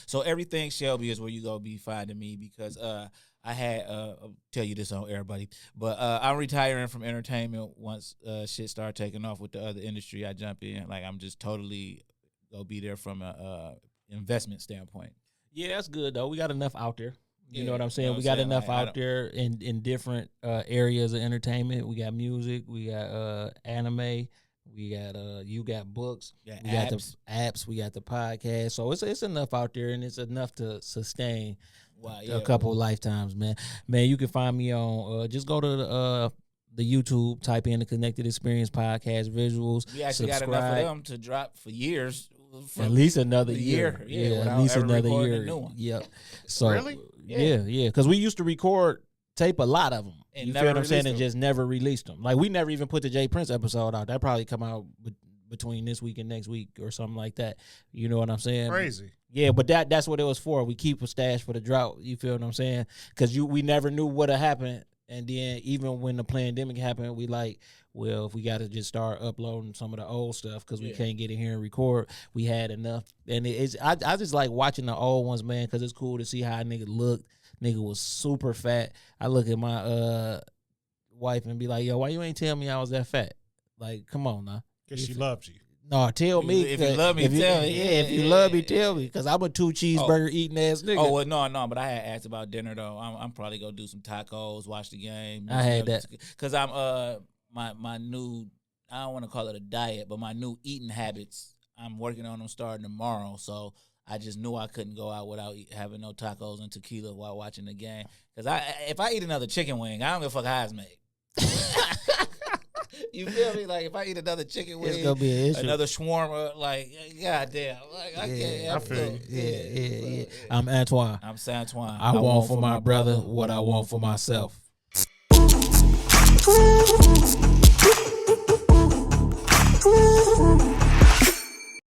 So Everything Shelby is where you gonna be finding me, because I had I'll tell you this on air, buddy, but I'm retiring from entertainment once shit start taking off with the other industry I jump in. Like, I'm just totally gonna be there from a investment standpoint. Yeah, that's good though. We got enough out there. You know what I'm saying? You know We what got I'm saying? enough Like, out there in different areas of entertainment. We got music, we got anime, we got you got books, Yeah, we got the apps, we got the podcast. So it's enough out there, and it's enough to sustain a couple lifetimes, man. Man, you can find me on just go to the YouTube, type in the Connected Experience Podcast visuals. We actually got enough of them to drop for years. At least another year. Yeah, at least another year. New one. Yep. So Really? Yeah. Because we used to record tape a lot of them. And You never feel what I'm saying? released And them. just never released them. Like, we never even put the Jay Prince episode out. That probably come out between this week and next week or something like that. You know what I'm saying? Crazy. Yeah, but that's what it was for. We keep a stash for the drought. You feel what I'm saying? Because we never knew what had happened. And then even when the pandemic happened, we like, well, if we got to just start uploading some of the old stuff because we can't get in here and record, we had enough. And I just like watching the old ones, man, because it's cool to see how a nigga looked. Nigga was super fat. I look at my wife and be like, yo, why you ain't tell me I was that fat? Like, come on now. Because she loved you. No, tell me. If you love me, tell me. Yeah, if you love me, tell me. Because I'm a 2 cheeseburger eating ass nigga. Oh, well, no, but I had asked about dinner, though. I'm probably going to do some tacos, watch the game. I had that. Because I'm, my new, I don't want to call it a diet, but my new eating habits, I'm working on them starting tomorrow. So I just knew I couldn't go out without having no tacos and tequila while watching the game. Because if I eat another chicken wing, I don't give a fuck how it's made. You feel me? Like, if I eat another chicken wing, it's gonna be an issue. another shawarma, like, goddamn. Like, I can't. I feel you. Yeah. I'm Antoine. I'm Santoine. I want for my brother what I want for myself.